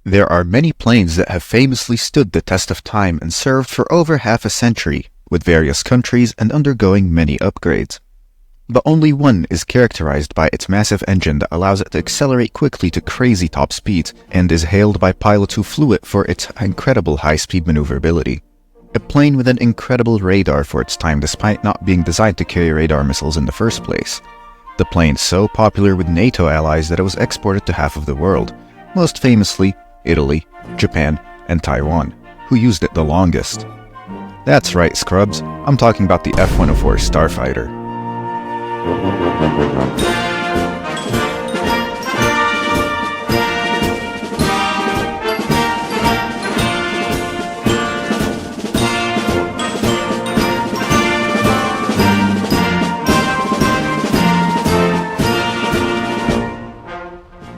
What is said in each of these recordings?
There are many planes that have famously stood the test of time and served for over half a century, with various countries and undergoing many upgrades. But only one is characterized by its massive engine that allows it to accelerate quickly to crazy top speeds, and is hailed by pilots who flew it for its incredible high-speed maneuverability. A plane with an incredible radar for its time despite not being designed to carry radar missiles in the first place. The plane so popular with NATO allies that it was exported to half of the world, most famously Italy, Japan, and Taiwan, who used it the longest. That's right, scrubs, I'm talking about the F-104 Starfighter.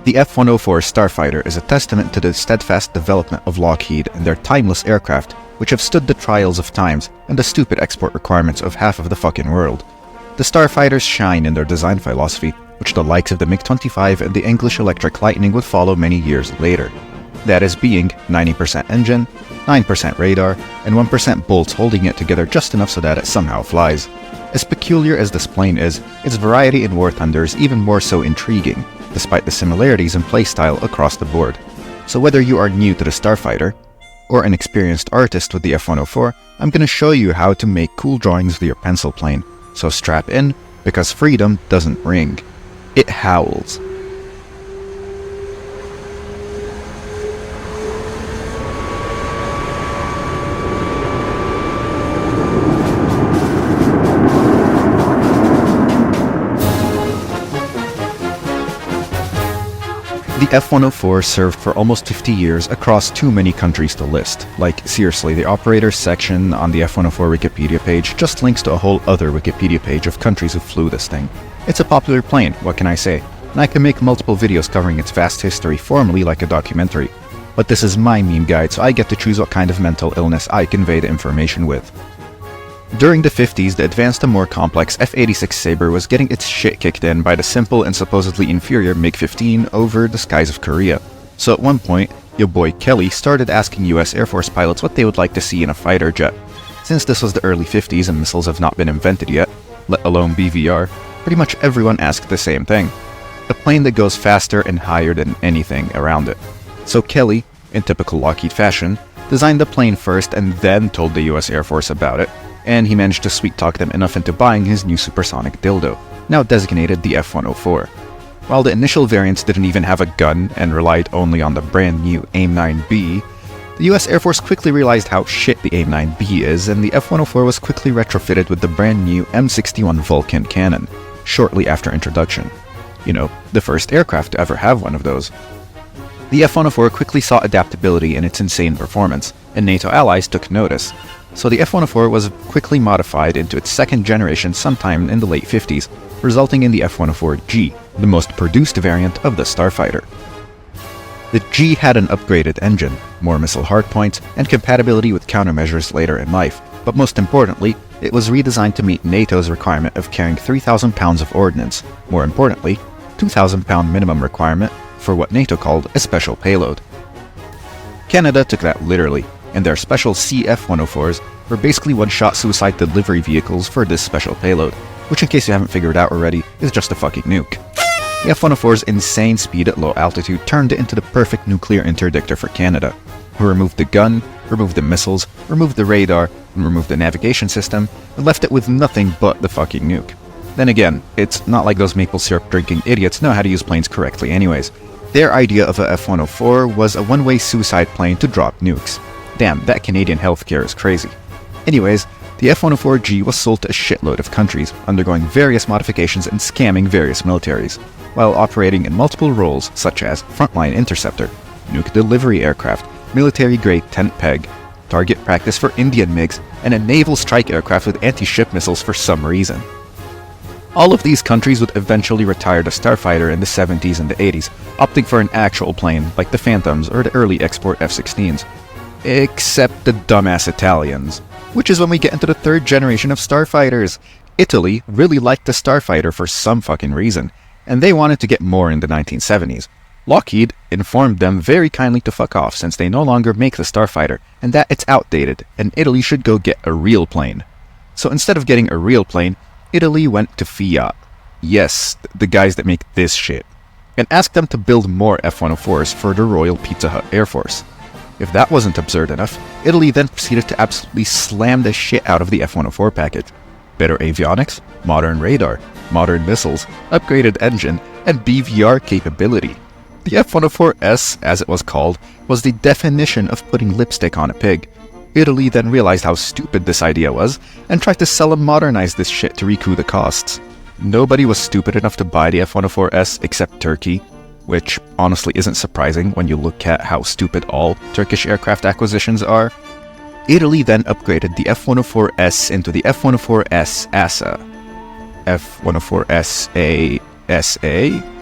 The F-104 Starfighter is a testament to the steadfast development of Lockheed and their timeless aircraft, which have stood the trials of times and the stupid export requirements of half of the fucking world. The Starfighters shine in their design philosophy, which the likes of the MiG-25 and the English Electric Lightning would follow many years later. That is being 90% engine, 9% radar, and 1% bolts holding it together just enough so that it somehow flies. As peculiar as this plane is, its variety in war thunder is even more so intriguing, despite the similarities in playstyle across the board. So whether you are new to the Starfighter, or an experienced artist with the F-104, I'm gonna show you how to make cool drawings with your pencil plane. So strap in, because freedom doesn't ring. It howls. The F-104 served for almost 50 years across too many countries to list. Like, seriously, the operators section on the F-104 Wikipedia page just links to a whole other Wikipedia page of countries who flew this thing. It's a popular plane, what can I say? And I can make multiple videos covering its vast history formally like a documentary. But this is my meme guide, so I get to choose what kind of mental illness I convey the information with. During the 50s, the advanced and more complex F-86 Sabre was getting its shit kicked in by the simple and supposedly inferior MiG-15 over the skies of Korea. So at one point, your boy Kelly started asking US Air Force pilots what they would like to see in a fighter jet. Since this was the early 50s and missiles have not been invented yet, let alone BVR, pretty much everyone asked the same thing. A plane that goes faster and higher than anything around it. So Kelly, in typical Lockheed fashion, designed the plane first and then told the US Air Force about it, and he managed to sweet-talk them enough into buying his new supersonic dildo, now designated the F-104. While the initial variants didn't even have a gun and relied only on the brand new AIM-9B, the US Air Force quickly realized how shit the AIM-9B is, and the F-104 was quickly retrofitted with the brand new M61 Vulcan cannon, shortly after introduction. You know, the first aircraft to ever have one of those. The F-104 quickly saw adaptability in its insane performance, and NATO allies took notice. So the F-104 was quickly modified into its second generation sometime in the late 50s, resulting in the F-104G, the most produced variant of the Starfighter. The G had an upgraded engine, more missile hardpoints, and compatibility with countermeasures later in life, but most importantly, it was redesigned to meet NATO's requirement of carrying 3,000 pounds of ordnance, more importantly, 2,000 pound minimum requirement for what NATO called a special payload. Canada took that literally, and their special CF-104s were basically one-shot suicide delivery vehicles for this special payload, which in case you haven't figured out already, is just a fucking nuke. The F-104's insane speed at low altitude turned it into the perfect nuclear interdictor for Canada, who removed the gun, removed the missiles, removed the radar, and removed the navigation system, and left it with nothing but the fucking nuke. Then again, it's not like those maple syrup drinking idiots know how to use planes correctly anyways. Their idea of a F-104 was a one-way suicide plane to drop nukes. Damn, that Canadian healthcare is crazy. Anyways, the F-104G was sold to a shitload of countries, undergoing various modifications and scamming various militaries, while operating in multiple roles such as frontline interceptor, nuke delivery aircraft, military-grade tent peg, target practice for Indian MiGs, and a naval strike aircraft with anti-ship missiles for some reason. All of these countries would eventually retire the Starfighter in the 70s and the 80s, opting for an actual plane like the Phantoms or the early export F-16s. Except the dumbass Italians. Which is when we get into the third generation of Starfighters. Italy really liked the Starfighter for some fucking reason, and they wanted to get more in the 1970s. Lockheed informed them very kindly to fuck off since they no longer make the Starfighter, and that it's outdated, and Italy should go get a real plane. So instead of getting a real plane, Italy went to Fiat. Yes, the guys that make this shit. And asked them to build more F-104s for the Royal Pizza Hut Air Force. If that wasn't absurd enough, Italy then proceeded to absolutely slam the shit out of the F-104 package. Better avionics, modern radar, modern missiles, upgraded engine, and BVR capability. The F-104S, as it was called, was the definition of putting lipstick on a pig. Italy then realized how stupid this idea was, and tried to sell and modernize this shit to recoup the costs. Nobody was stupid enough to buy the F-104S except Turkey, which honestly isn't surprising when you look at how stupid all Turkish aircraft acquisitions are. Italy then upgraded the F-104S into the F-104S ASA, F-104S SA,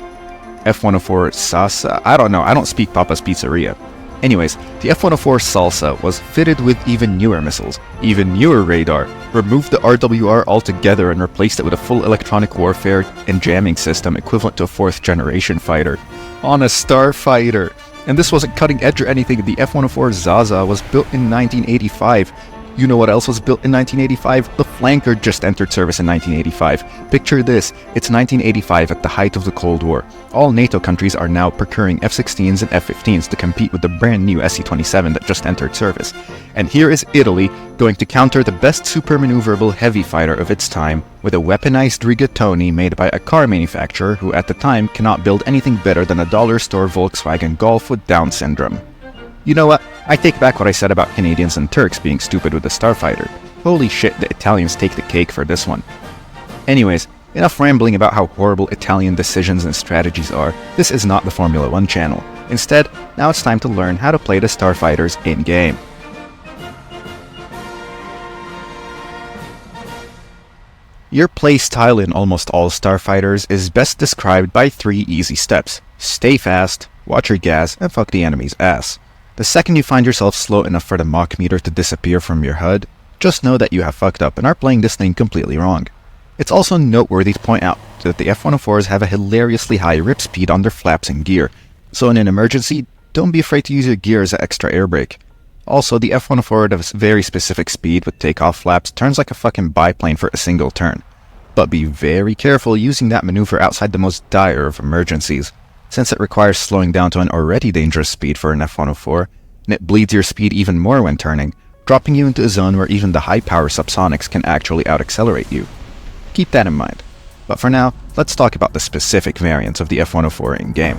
F-104 Sasa, I don't know, I don't speak Papa's Pizzeria. Anyways, the F-104 Salsa was fitted with even newer missiles, even newer radar, removed the RWR altogether and replaced it with a full electronic warfare and jamming system equivalent to a 4th generation fighter, on a Starfighter. And this wasn't cutting edge or anything. The F-104 Zaza was built in 1985. You know what else was built in 1985? The Flanker just entered service in 1985. Picture this, it's 1985 at the height of the Cold War. All NATO countries are now procuring F-16s and F-15s to compete with the brand new SC-27 that just entered service. And here is Italy going to counter the best super maneuverable heavy fighter of its time with a weaponized rigatoni made by a car manufacturer who at the time cannot build anything better than a dollar store Volkswagen Golf with Down syndrome. You know what? I take back what I said about Canadians and Turks being stupid with the Starfighter. Holy shit, the Italians take the cake for this one. Anyways, enough rambling about how horrible Italian decisions and strategies are. This is not the Formula 1 channel. Instead, now it's time to learn how to play the Starfighters in-game. Your playstyle in almost all Starfighters is best described by 3 easy steps. Stay fast, watch your gas, and fuck the enemy's ass. The second you find yourself slow enough for the Mach meter to disappear from your HUD, just know that you have fucked up and are playing this thing completely wrong. It's also noteworthy to point out that the F-104s have a hilariously high rip speed on their flaps and gear, so in an emergency, don't be afraid to use your gear as an extra air brake. Also, the F-104 at a very specific speed with takeoff flaps turns like a fucking biplane for a single turn. But be very careful using that maneuver outside the most dire of emergencies, since it requires slowing down to an already dangerous speed for an F-104, and it bleeds your speed even more when turning, dropping you into a zone where even the high-power subsonics can actually out-accelerate you. Keep that in mind. But for now, let's talk about the specific variants of the F-104 in-game.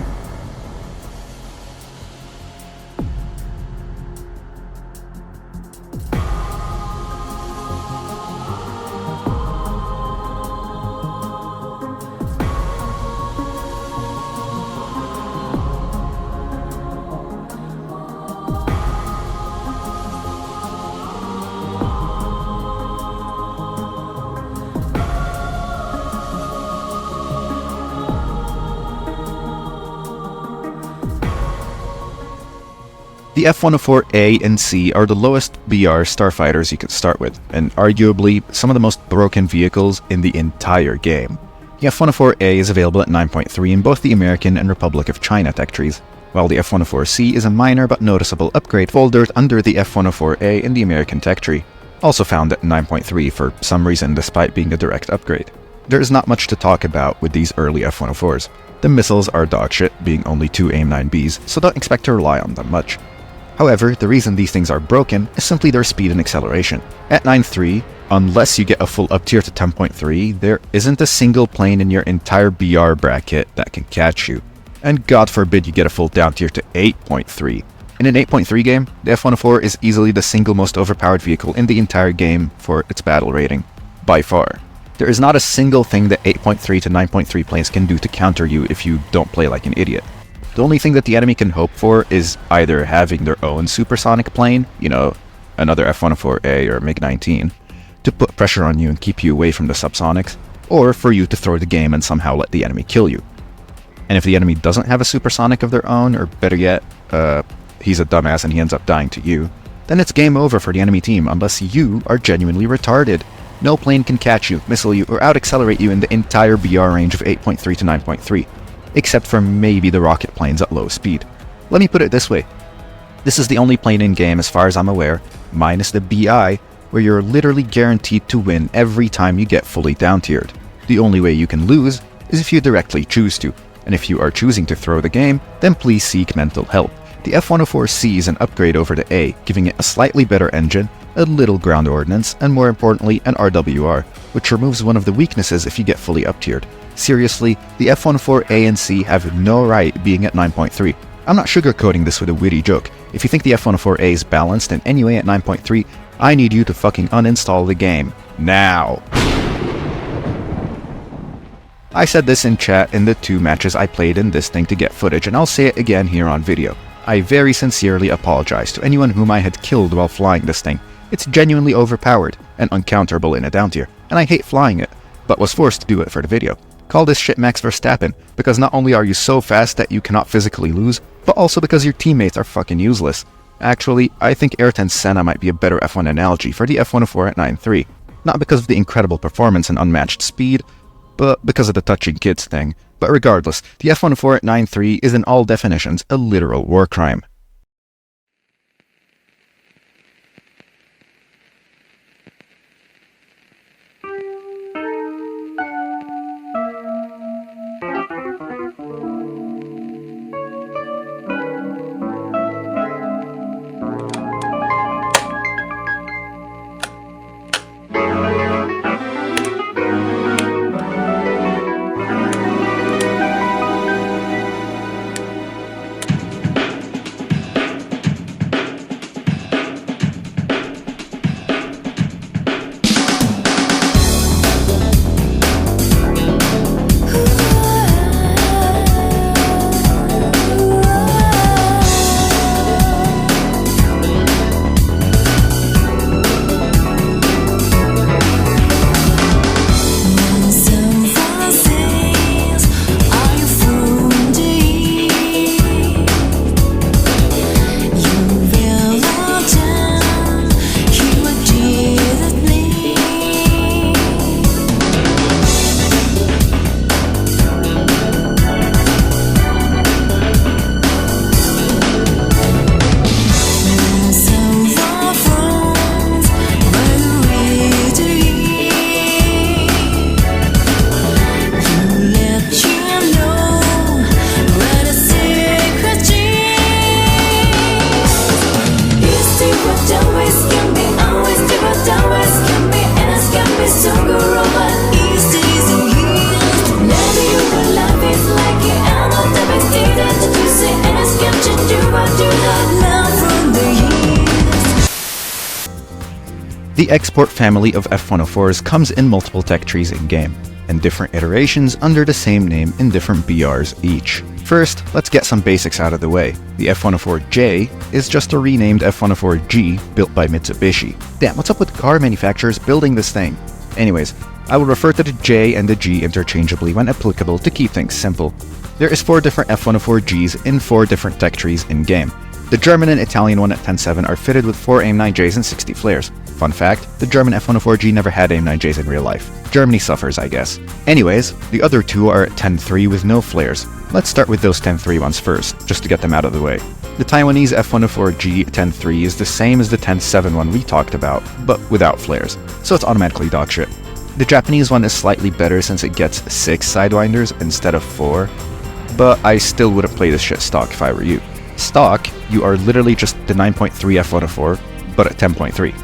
The F-104A and C are the lowest BR starfighters you could start with, and arguably some of the most broken vehicles in the entire game. The F-104A is available at 9.3 in both the American and Republic of China tech trees, while the F-104C is a minor but noticeable upgrade folded under the F-104A in the American tech tree, also found at 9.3 for some reason despite being a direct upgrade. There is not much to talk about with these early F-104s. The missiles are dogshit, being only 2 AIM-9Bs, so don't expect to rely on them much. However, the reason these things are broken is simply their speed and acceleration. At 9.3, unless you get a full up tier to 10.3, there isn't a single plane in your entire BR bracket that can catch you. And God forbid you get a full down tier to 8.3. In an 8.3 game, the F-104 is easily the single most overpowered vehicle in the entire game for its battle rating, by far. There is not a single thing that 8.3 to 9.3 planes can do to counter you if you don't play like an idiot. The only thing that the enemy can hope for is either having their own supersonic plane, you know, another F-104A or MiG-19, to put pressure on you and keep you away from the subsonics, or for you to throw the game and somehow let the enemy kill you. And if the enemy doesn't have a supersonic of their own, or better yet, he's a dumbass and he ends up dying to you, then it's game over for the enemy team unless you are genuinely retarded. No plane can catch you, missile you, or out-accelerate you in the entire BR range of 8.3 to 9.3. except for maybe the rocket planes at low speed. Let me put it this way. This is the only plane in game as far as I'm aware, minus the BI, where you're literally guaranteed to win every time you get fully down-tiered. The only way you can lose is if you directly choose to, and if you are choosing to throw the game, then please seek mental help. The F-104C is an upgrade over the A, giving it a slightly better engine, a little ground ordnance, and more importantly an RWR, which removes one of the weaknesses if you get fully up-tiered. Seriously, the F-104A and C have no right being at 9.3. I'm not sugarcoating this with a witty joke. If you think the F-104A is balanced in any way at 9.3, I need you to fucking uninstall the game. Now! I said this in chat in the 2 matches I played in this thing to get footage, and I'll say it again here on video. I very sincerely apologize to anyone whom I had killed while flying this thing. It's genuinely overpowered and uncounterable in a down tier, and I hate flying it, but was forced to do it for the video. Call this shit Max Verstappen, because not only are you so fast that you cannot physically lose, but also because your teammates are fucking useless. Actually, I think Ayrton Senna might be a better F1 analogy for the F-104 at 9.3, not because of the incredible performance and unmatched speed, but because of the touching kids thing. But regardless, the F-104 at 9.3 is in all definitions a literal war crime. The export family of F-104s comes in multiple tech trees in-game, and different iterations under the same name in different BRs each. First, let's get some basics out of the way. The F-104J is just a renamed F-104G built by Mitsubishi. Damn, what's up with car manufacturers building this thing? Anyways, I will refer to the J and the G interchangeably when applicable to keep things simple. There is 4 different F-104Gs in 4 different tech trees in-game. The German and Italian one at 10.7 are fitted with 4 AIM-9Js and 60 flares. Fun fact, the German F-104G never had AIM-9Js in real life. Germany suffers, I guess. Anyways, the other 2 are at 10.3 with no flares. Let's start with those 10.3 ones first, just to get them out of the way. The Taiwanese F-104G 10.3 is the same as the 10.7 one we talked about, but without flares, so it's automatically dog shit. The Japanese one is slightly better since it gets 6 sidewinders instead of 4, but I still wouldn't play this shit stock if I were you. Stock, you are literally just the 9.3 F-104, but at 10.3.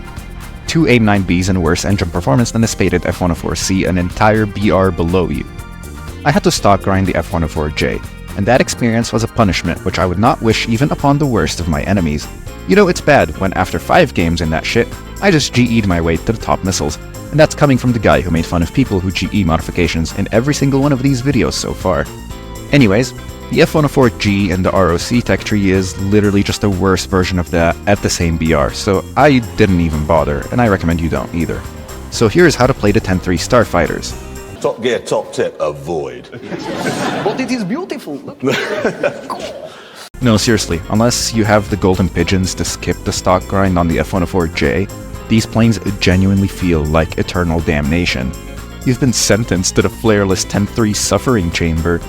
2 AIM-9Bs and worse engine performance than the spaded F-104C, an entire BR below you. I had to stock grind the F-104J, and that experience was a punishment which I would not wish even upon the worst of my enemies. You know, it's bad when after 5 games in that shit, I just GE'd my way to the top missiles, and that's coming from the guy who made fun of people who GE modifications in every single one of these videos so far. Anyways, the F-104G and the ROC tech tree is literally just a worse version of that at the same BR, so I didn't even bother, and I recommend you don't either. So here's how to play the 10.3 Starfighters. Top Gear, top tip, avoid. But it is beautiful. No, seriously, unless you have the golden pigeons to skip the stock grind on the F-104J, these planes genuinely feel like eternal damnation. You've been sentenced to the flareless 10.3 suffering chamber,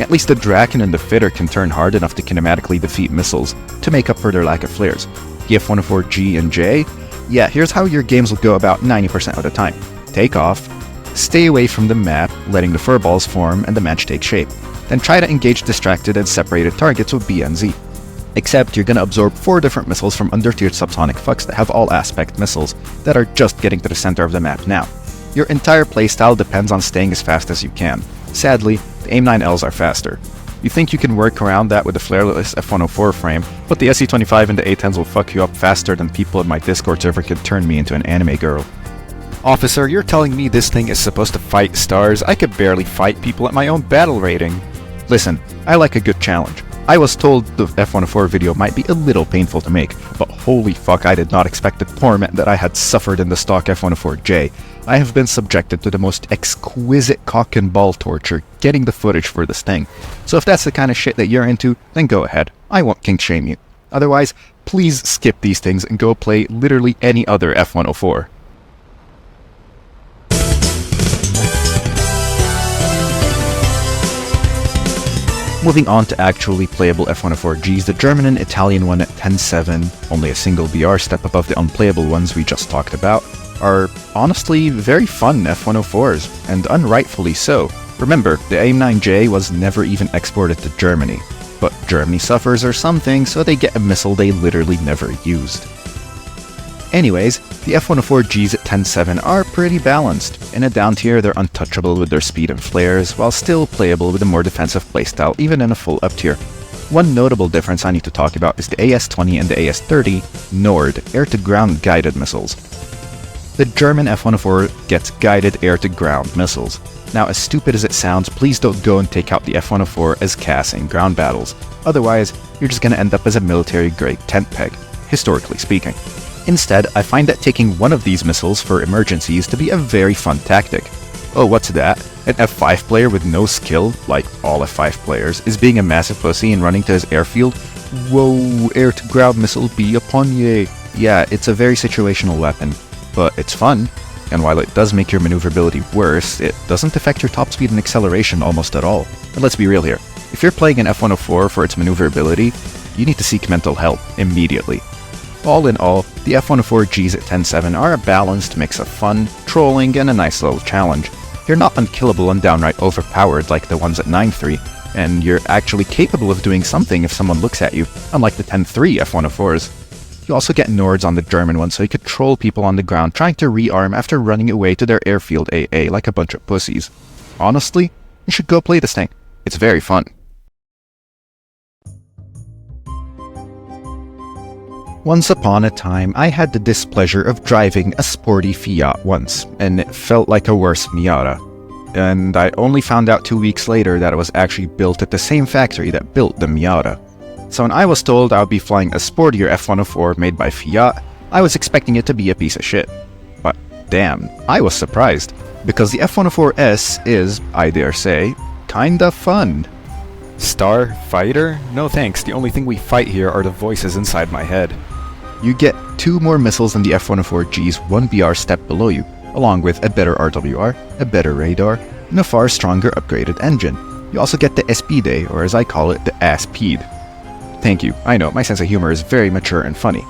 At least the Draken and the Fitter can turn hard enough to kinematically defeat missiles, to make up for their lack of flares. The F-104G and J? Yeah, here's how your games will go about 90% of the time. Take off, stay away from the map, letting the furballs form and the match take shape. Then try to engage distracted and separated targets with B and Z. Except you're gonna absorb 4 different missiles from undertiered subsonic fucks that have all aspect missiles that are just getting to the center of the map now. Your entire playstyle depends on staying as fast as you can. Sadly, the AIM-9Ls are faster. You think you can work around that with a flareless F-104 frame, but the SE-25 and the A-10s will fuck you up faster than people in my Discord server could turn me into an anime girl. Officer, you're telling me this thing is supposed to fight stars? I could barely fight people at my own battle rating. Listen, I like a good challenge. I was told the F-104 video might be a little painful to make, but holy fuck, I did not expect the torment that I had suffered in the stock F-104J. I have been subjected to the most exquisite cock and ball torture getting the footage for this thing. So if that's the kind of shit that you're into, then go ahead. I won't kink shame you. Otherwise, please skip these things and go play literally any other F-104. Moving on to actually playable F-104Gs, the German and Italian one at 10.7, only a single BR step above the unplayable ones we just talked about, are honestly very fun F-104s, and unrightfully so. Remember, the AIM-9J was never even exported to Germany, but Germany suffers or something, so they get a missile they literally never used. Anyways, the F-104Gs at 10.7 are pretty balanced. In a down tier, they're untouchable with their speed and flares, while still playable with a more defensive playstyle even in a full up tier. One notable difference I need to talk about is the AS-20 and the AS-30 NORD, air-to-ground guided missiles. The German F-104 gets guided air-to-ground missiles. Now, as stupid as it sounds, please don't go and take out the F-104 as CAS in ground battles. Otherwise, you're just gonna end up as a military-grade tent peg, historically speaking. Instead, I find that taking one of these missiles for emergencies to be a very fun tactic. Oh, what's that? An F5 player with no skill, like all F5 players, is being a massive pussy and running to his airfield? Whoa, air-to-ground missile be upon ye. Yeah, it's a very situational weapon, but it's fun. And while it does make your maneuverability worse, it doesn't affect your top speed and acceleration almost at all. And let's be real here. If you're playing an F-104 for its maneuverability, you need to seek mental help immediately. All in all, the F-104Gs at 10.7 are a balanced mix of fun, trolling, and a nice little challenge. You're not unkillable and downright overpowered like the ones at 9.3, and you're actually capable of doing something if someone looks at you, unlike the 10.3 F-104s. You also get Nords on the German one, so you could troll people on the ground trying to rearm after running away to their airfield AA like a bunch of pussies. Honestly, you should go play this thing. It's very fun. Once upon a time, I had the displeasure of driving a sporty Fiat once, and it felt like a worse Miata. And I only found out 2 weeks later that it was actually built at the same factory that built the Miata. So when I was told I would be flying a sportier F-104 made by Fiat, I was expecting it to be a piece of shit. But damn, I was surprised, because the F-104S is, I dare say, kinda fun. Starfighter? No thanks, the only thing we fight here are the voices inside my head. You get 2 more missiles than the F-104G's 1 BR step below you, along with a better RWR, a better radar, and a far stronger upgraded engine. You also get the SPD, or as I call it, the ASPED. Thank you, I know, my sense of humor is very mature and funny.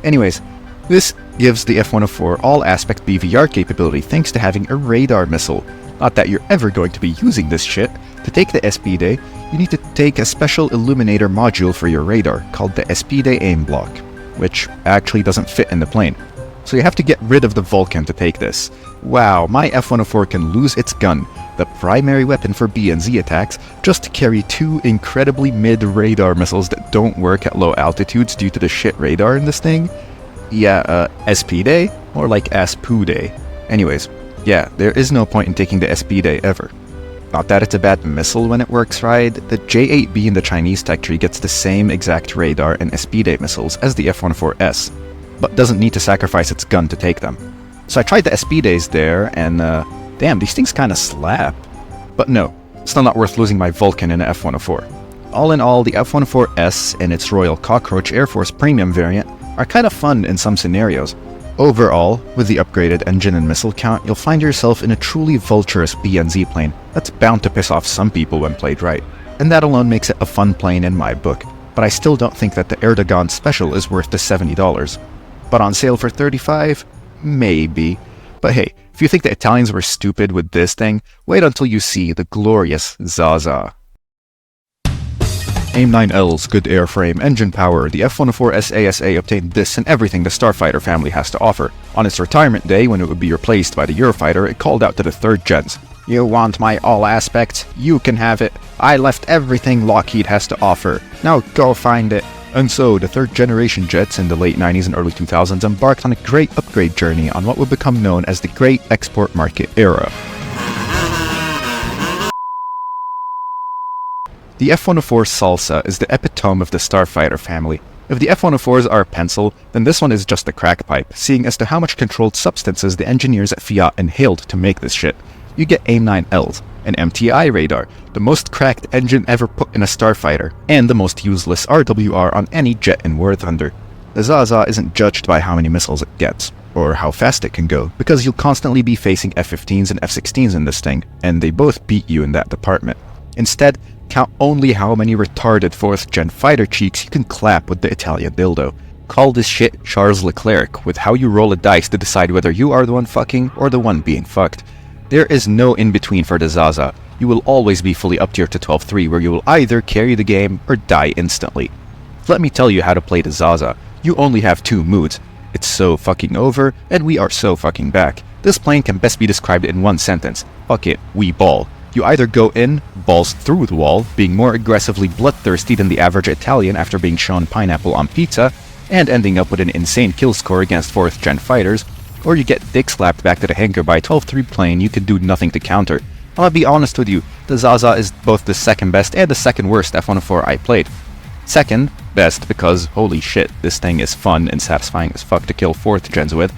Anyways, this gives the F-104 all-aspect BVR capability thanks to having a radar missile. Not that you're ever going to be using this shit. To take the SPD, you need to take a special illuminator module for your radar, called the SPD aim block, which actually doesn't fit in the plane. So you have to get rid of the Vulcan to take this. Wow, my F-104 can lose its gun, the primary weapon for B and Z attacks, just to carry 2 incredibly mid-radar missiles that don't work at low altitudes due to the shit radar in this thing? Yeah, SPD? More like ASPUDE. Anyways, yeah, there is no point in taking the SPD ever. Not that it's a bad missile when it works right, the J-8B in the Chinese tech tree gets the same exact radar and SPD missiles as the F-104S, but doesn't need to sacrifice its gun to take them. So I tried the SPDs there, and damn, these things kinda slap. But no, still not worth losing my Vulcan in an F-104. All in all, the F-104S and its Royal Cockroach Air Force Premium variant are kinda fun in some scenarios. Overall, with the upgraded engine and missile count, you'll find yourself in a truly vulturous B&Z plane that's bound to piss off some people when played right. and that alone makes it a fun plane in my book, but I still don't think that the Erdogan Special is worth the $70. But on sale for $35? Maybe. But hey, if you think the Italians were stupid with this thing, wait until you see the glorious Zaza. AIM-9L's good airframe, engine power, the F-104S ASA obtained this and everything the Starfighter family has to offer. On its retirement day, when it would be replaced by the Eurofighter, it called out to the third gens. "You want my all aspects? You can have it. I left everything Lockheed has to offer. Now go find it." And so, the third generation jets in the late 90s and early 2000s embarked on a great upgrade journey on what would become known as the Great Export Market Era. The F-104 Salsa is the epitome of the Starfighter family. If the F-104s are a pencil, then this one is just a crack pipe, seeing as to how much controlled substances the engineers at Fiat inhaled to make this shit. You get AIM-9Ls, an MTI radar, the most cracked engine ever put in a Starfighter, and the most useless RWR on any jet in War Thunder. The Zaza isn't judged by how many missiles it gets, or how fast it can go, because you'll constantly be facing F-15s and F-16s in this thing, and they both beat you in that department. Instead, count only how many retarded 4th gen fighter cheeks you can clap with the Italian dildo. Call this shit Charles Leclerc, with how you roll a dice to decide whether you are the one fucking or the one being fucked. There is no in-between for the Zaza. You will always be fully up tier to 12-3, where you will either carry the game or die instantly. Let me tell you how to play the Zaza. You only have two moods. It's so fucking over, and we are so fucking back. This plane can best be described in one sentence. Fuck it, we ball. You either go in, balls through the wall, being more aggressively bloodthirsty than the average Italian after being shown pineapple on pizza, and ending up with an insane kill score against 4th gen fighters, or you get dick slapped back to the hangar by a 12-3 plane you can do nothing to counter. I'm gonna be honest with you, the Zaza is both the second best and the second worst F-104 I played. Second best because holy shit, this thing is fun and satisfying as fuck to kill 4th gens with,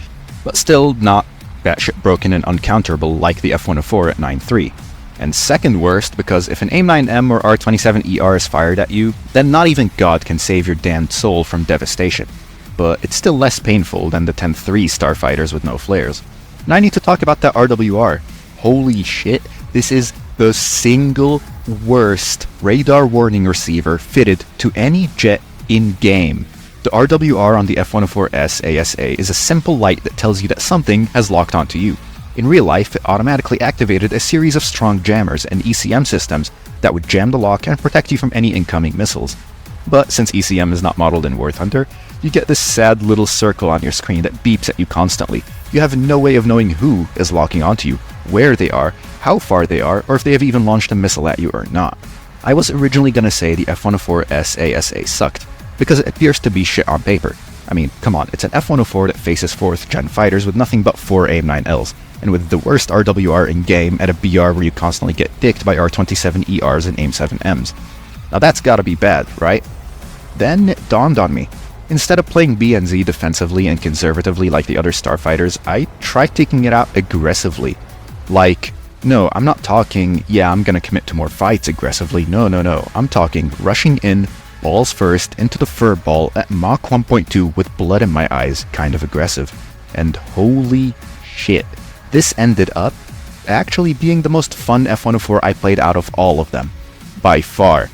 but still not batshit broken and uncounterable like the F-104 at 9.3. And second worst because if an AIM-9M or R-77ER is fired at you, then not even God can save your damned soul from devastation. But it's still less painful than the 10.3 Starfighters with no flares. Now I need to talk about that RWR. Holy shit, this is the single worst radar warning receiver fitted to any jet in-game. The RWR on the F-104S ASA is a simple light that tells you that something has locked onto you. In real life, it automatically activated a series of strong jammers and ECM systems that would jam the lock and protect you from any incoming missiles. But since ECM is not modeled in War Thunder, you get this sad little circle on your screen that beeps at you constantly. You have no way of knowing who is locking onto you, where they are, how far they are, or if they have even launched a missile at you or not. I was originally gonna say the F-104S ASA sucked, because it appears to be shit on paper. I mean, come on, it's an F-104 that faces 4th gen fighters with nothing but 4 AIM-9Ls, and with the worst RWR in-game at a BR where you constantly get dicked by R-27ERs and AIM-7Ms. Now that's gotta be bad, right? Then it dawned on me. Instead of playing BNZ defensively and conservatively like the other Starfighters, I tried taking it out aggressively. Like, no, I'm not talking, yeah, I'm gonna commit to more fights aggressively, no, I'm talking rushing in, balls first, into the fur ball at Mach 1.2 with blood in my eyes, kind of aggressive. And holy shit, this ended up actually being the most fun F-104 I played out of all of them. By far.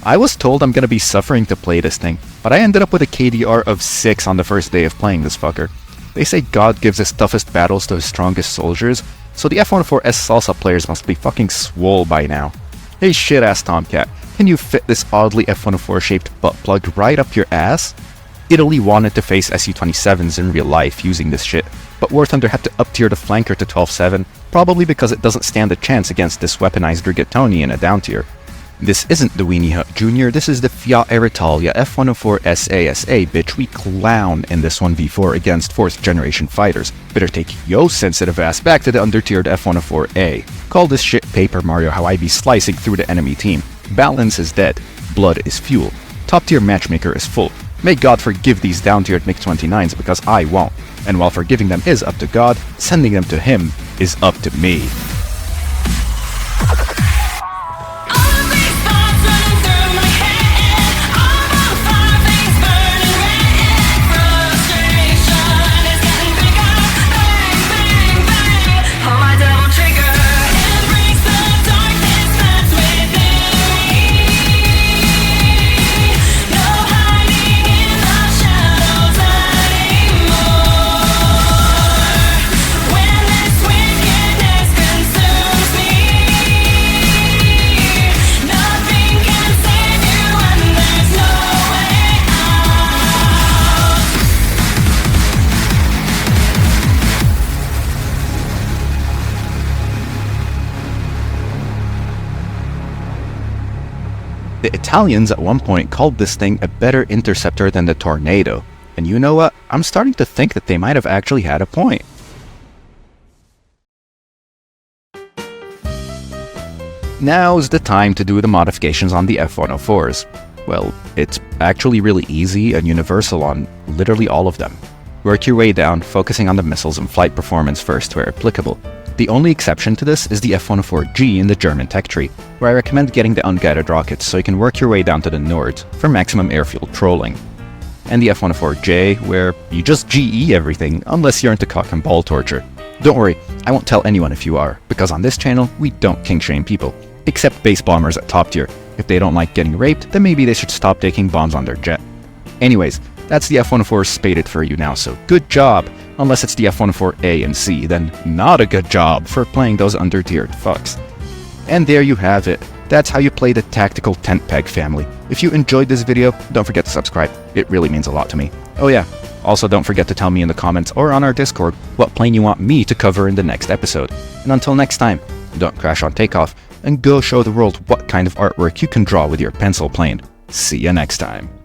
I was told I'm gonna be suffering to play this thing, but I ended up with a KDR of 6 on the first day of playing this fucker. They say God gives his toughest battles to his strongest soldiers, so the F-104S Salsa players must be fucking swole by now. Hey shit-ass Tomcat, can you fit this oddly F-104 shaped butt plug right up your ass? Italy wanted to face Su-27s in real life using this shit, but War Thunder had to up-tier the flanker to 12-7, probably because it doesn't stand a chance against this weaponized rigatoni in a down tier. This isn't the Weenie Hut Jr., this is the Fiat Aeritalia F-104S ASA, bitch. We clown in this 1v4 against 4th generation fighters. Better take yo sensitive ass back to the undertiered F-104A. Call this shit Paper Mario how I be slicing through the enemy team. Balance is dead, blood is fuel. Top tier matchmaker is full. May God forgive these down-tiered MiG-29s because I won't. And while forgiving them is up to God, sending them to him is up to me. The Italians at one point called this thing a better interceptor than the Tornado, and you know what? I'm starting to think that they might have actually had a point. Now's the time to do the modifications on the F-104s. Well, it's actually really easy and universal on literally all of them. Work your way down, focusing on the missiles and flight performance first where applicable. The only exception to this is the F-104G in the German tech tree, where I recommend getting the unguided rockets so you can work your way down to the Nord for maximum airfield trolling. And the F-104J, where you just GE everything unless you're into cock and ball torture. Don't worry, I won't tell anyone if you are, because on this channel we don't kink shame people, except base bombers at top tier. If they don't like getting raped, then maybe they should stop taking bombs on their jet. Anyways, that's the F-104 spaded for you now, so good job! Unless it's the F-104A and C, then not a good job for playing those undertiered fucks. And there you have it. That's how you play the tactical tent peg family. If you enjoyed this video, don't forget to subscribe. It really means a lot to me. Oh yeah, also don't forget to tell me in the comments or on our Discord what plane you want me to cover in the next episode. And until next time, don't crash on takeoff, and go show the world what kind of artwork you can draw with your pencil plane. See ya next time.